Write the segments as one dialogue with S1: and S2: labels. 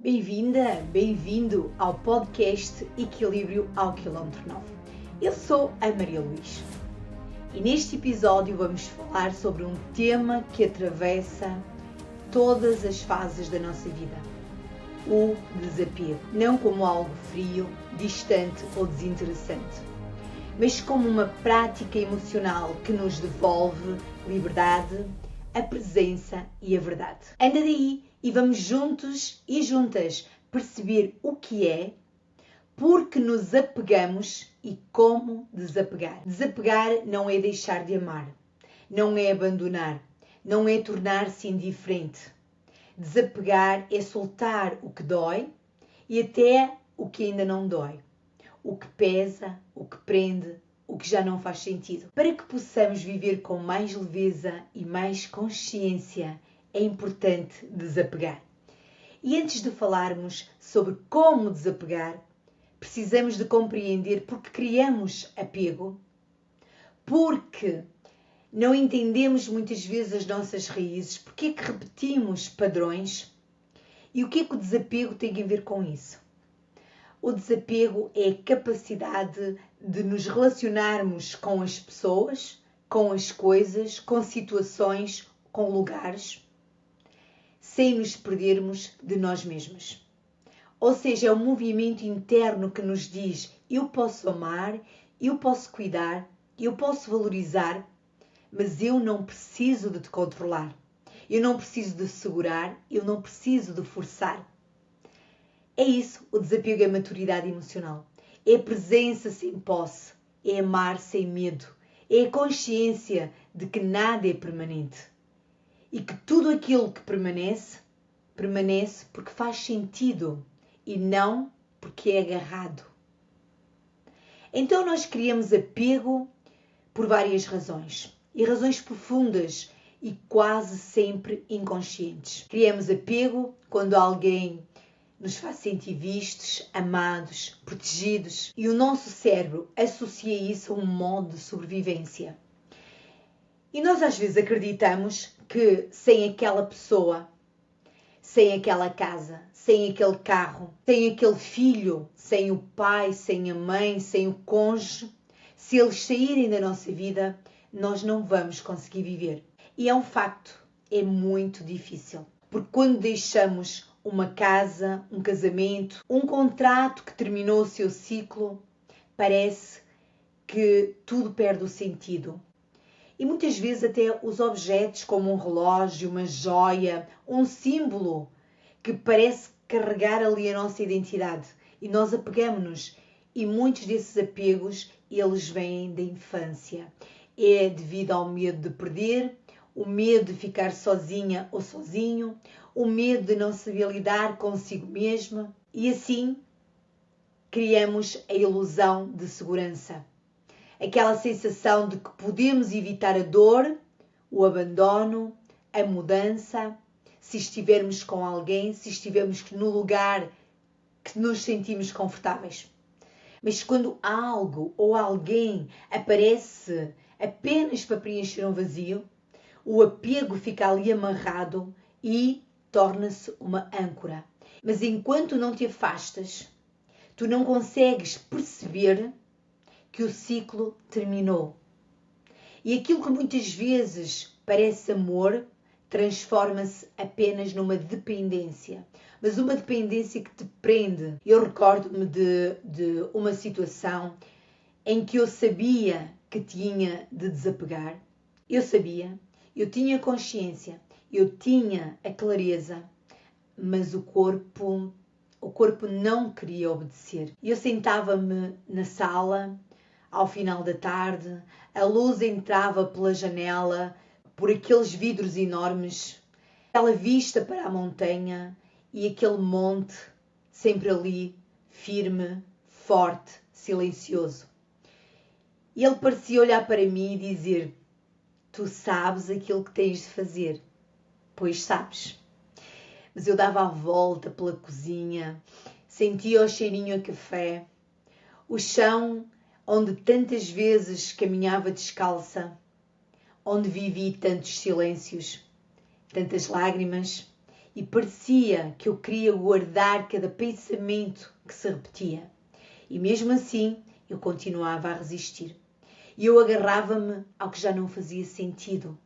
S1: Bem-vinda, bem-vindo ao podcast Equilíbrio ao Quilómetro 9. Eu sou a Maria Luís e neste episódio vamos falar sobre um tema que atravessa todas as fases da nossa vida: o desapego. Não como algo frio, distante ou desinteressante, mas como uma prática emocional que nos devolve liberdade, a presença e a verdade. Anda daí e vamos juntos e juntas perceber o que é, porque nos apegamos e como desapegar. Desapegar não é deixar de amar, não é abandonar, não é tornar-se indiferente. Desapegar é soltar o que dói e até o que ainda não dói, o que pesa, o que prende, o que já não faz sentido. Para que possamos viver com mais leveza e mais consciência, é importante desapegar. E antes de falarmos sobre como desapegar, precisamos de compreender porque criamos apego, porque não entendemos muitas vezes as nossas raízes, porque é que repetimos padrões e o que é que o desapego tem a ver com isso. O desapego é a capacidade de nos relacionarmos com as pessoas, com as coisas, com situações, com lugares, sem nos perdermos de nós mesmos. Ou seja, é um movimento interno que nos diz: eu posso amar, eu posso cuidar, eu posso valorizar, mas eu não preciso de te controlar. Eu não preciso de segurar, eu não preciso de forçar. É isso, o desapego é maturidade emocional. É presença sem posse, é amar sem medo, é a consciência de que nada é permanente e que tudo aquilo que permanece, permanece porque faz sentido e não porque é agarrado. Então nós criamos apego por várias razões, e razões profundas e quase sempre inconscientes. Criamos apego quando alguém nos faz sentir vistos, amados, protegidos, e o nosso cérebro associa isso a um modo de sobrevivência. E nós às vezes acreditamos que sem aquela pessoa, sem aquela casa, sem aquele carro, sem aquele filho, sem o pai, sem a mãe, sem o cônjuge, se eles saírem da nossa vida, nós não vamos conseguir viver. E é um facto, é muito difícil. Porque quando deixamos uma casa, um casamento, um contrato que terminou o seu ciclo, parece que tudo perde o sentido. E muitas vezes até os objetos, como um relógio, uma joia, um símbolo, que parece carregar ali a nossa identidade. E nós apegamos-nos. E muitos desses apegos, eles vêm da infância. É devido ao medo de perder, o medo de ficar sozinha ou sozinho, o medo de não saber lidar consigo mesma. E assim criamos a ilusão de segurança. Aquela sensação de que podemos evitar a dor, o abandono, a mudança, se estivermos com alguém, se estivermos no lugar que nos sentimos confortáveis. Mas quando algo ou alguém aparece apenas para preencher um vazio, o apego fica ali amarrado e torna-se uma âncora. Mas enquanto não te afastas, tu não consegues perceber que o ciclo terminou. E aquilo que muitas vezes parece amor, transforma-se apenas numa dependência. Mas uma dependência que te prende. Eu recordo-me de uma situação em que eu sabia que tinha de desapegar. Eu sabia, eu tinha consciência, eu tinha a clareza, mas o corpo não queria obedecer. Eu sentava-me na sala, ao final da tarde, a luz entrava pela janela, por aqueles vidros enormes, aquela vista para a montanha e aquele monte sempre ali, firme, forte, silencioso. E ele parecia olhar para mim e dizer: tu sabes aquilo que tens de fazer, pois sabes. Mas eu dava a volta pela cozinha, sentia o cheirinho a café, o chão onde tantas vezes caminhava descalça, onde vivi tantos silêncios, tantas lágrimas e parecia que eu queria guardar cada pensamento que se repetia. E mesmo assim eu continuava a resistir. E eu agarrava-me ao que já não fazia sentido,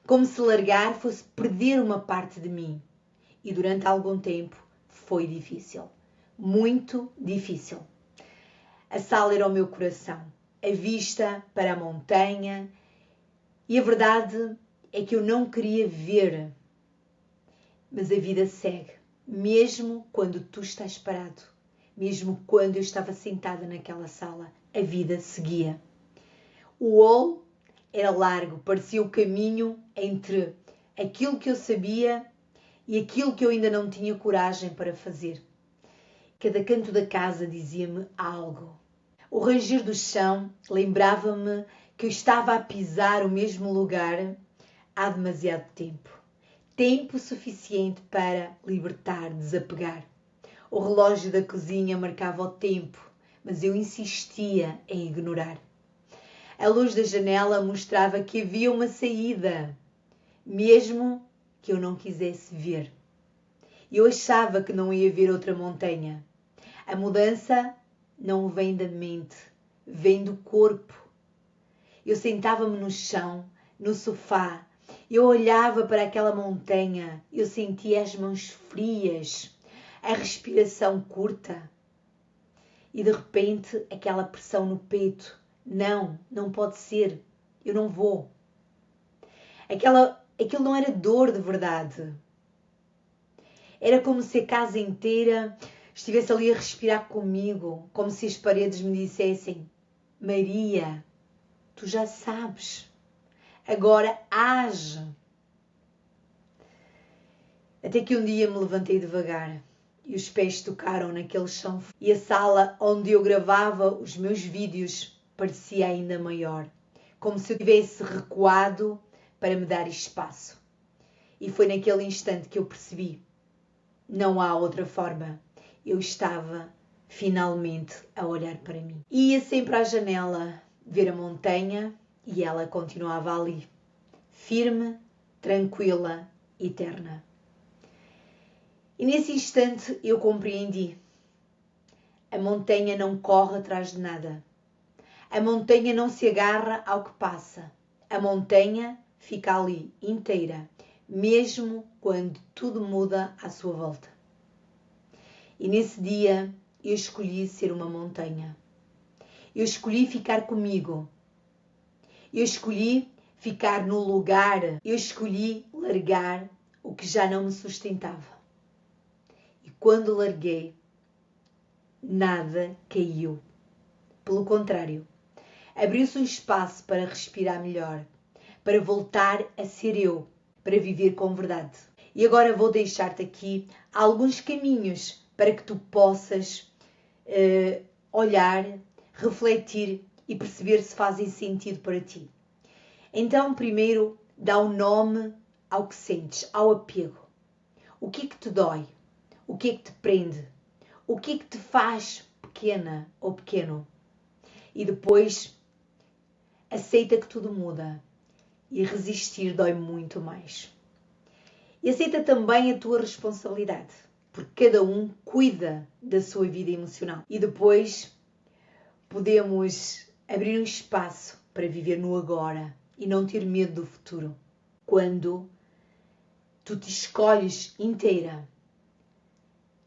S1: como se largar fosse perder uma parte de mim. E durante algum tempo foi difícil, muito difícil. A sala era o meu coração, a vista para a montanha, e a verdade é que eu não queria ver. Mas a vida segue, mesmo quando tu estás parado, mesmo quando eu estava sentada naquela sala, a vida seguia. O hall era largo, parecia o caminho entre aquilo que eu sabia e aquilo que eu ainda não tinha coragem para fazer. Cada canto da casa dizia-me algo. O ranger do chão lembrava-me que eu estava a pisar o mesmo lugar há demasiado tempo. Tempo suficiente para libertar, desapegar. O relógio da cozinha marcava o tempo, mas eu insistia em ignorar. A luz da janela mostrava que havia uma saída, mesmo que eu não quisesse ver. Eu achava que não ia ver outra montanha. A mudança não vem da mente, vem do corpo. Eu sentava-me no chão, no sofá. Eu olhava para aquela montanha. Eu sentia as mãos frias, a respiração curta. E de repente aquela pressão no peito. Não, não pode ser. Eu não vou. Aquilo não era dor de verdade. Era como se a casa inteira estivesse ali a respirar comigo, como se as paredes me dissessem: Maria, tu já sabes, agora age. Até que um dia me levantei devagar e os pés tocaram naquele chão e a sala onde eu gravava os meus vídeos parecia ainda maior, como se eu tivesse recuado para me dar espaço. E foi naquele instante que eu percebi: não há outra forma. Eu estava finalmente a olhar para mim. Ia sempre à janela ver a montanha e ela continuava ali, firme, tranquila, eterna. E nesse instante eu compreendi. A montanha não corre atrás de nada. A montanha não se agarra ao que passa. A montanha fica ali inteira, mesmo quando tudo muda à sua volta. E nesse dia eu escolhi ser uma montanha. Eu escolhi ficar comigo. Eu escolhi ficar no lugar. Eu escolhi largar o que já não me sustentava. E quando larguei, nada caiu. Pelo contrário, abriu-se um espaço para respirar melhor, para voltar a ser eu, para viver com verdade. E agora vou deixar-te aqui alguns caminhos para que tu possas olhar, refletir e perceber se fazem sentido para ti. Então, primeiro, dá um nome ao que sentes, ao apego. O que é que te dói? O que é que te prende? O que é que te faz pequena ou pequeno? E depois, aceita que tudo muda. E resistir dói muito mais. E aceita também a tua responsabilidade, porque cada um cuida da sua vida emocional. E depois podemos abrir um espaço para viver no agora e não ter medo do futuro. Quando tu te escolhes inteira,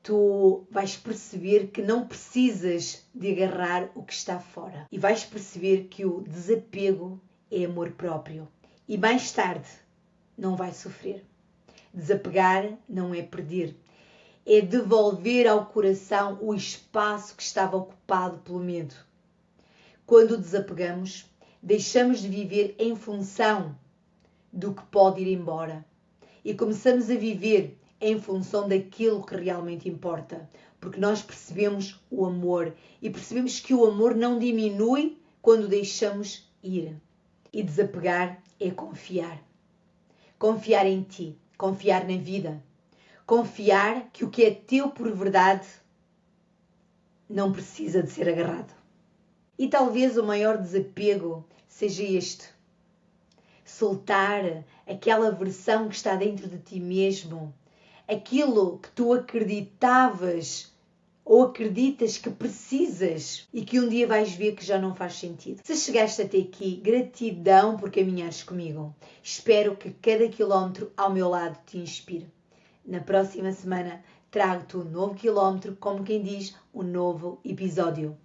S1: tu vais perceber que não precisas de agarrar o que está fora. E vais perceber que o desapego é amor próprio. E mais tarde não vais sofrer. Desapegar não é perder. É devolver ao coração o espaço que estava ocupado pelo medo. Quando desapegamos, deixamos de viver em função do que pode ir embora. E começamos a viver em função daquilo que realmente importa. Porque nós percebemos o amor e percebemos que o amor não diminui quando deixamos ir. E desapegar é confiar. Confiar em ti, confiar na vida. Confiar que o que é teu por verdade não precisa de ser agarrado. E talvez o maior desapego seja este. Soltar aquela versão que está dentro de ti mesmo, aquilo que tu acreditavas ou acreditas que precisas e que um dia vais ver que já não faz sentido. Se chegaste até aqui, gratidão por caminhares comigo. Espero que cada quilómetro ao meu lado te inspire. Na próxima semana trago-te um novo quilómetro, como quem diz, um novo episódio.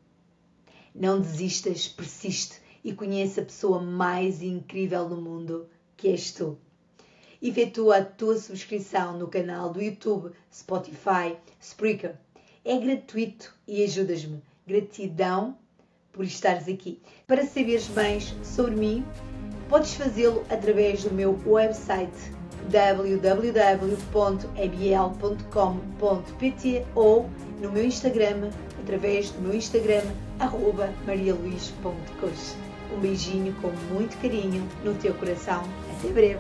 S1: Não desistas, persiste e conheça a pessoa mais incrível do mundo, que és tu. Efetua a tua subscrição no canal do YouTube, Spotify, Spreaker. É gratuito e ajudas-me. Gratidão por estares aqui. Para saberes mais sobre mim, podes fazê-lo através do meu website www.ebiel.com.pt ou no meu Instagram, através do meu Instagram, @marialuis.coach. Um beijinho com muito carinho no teu coração. Até breve.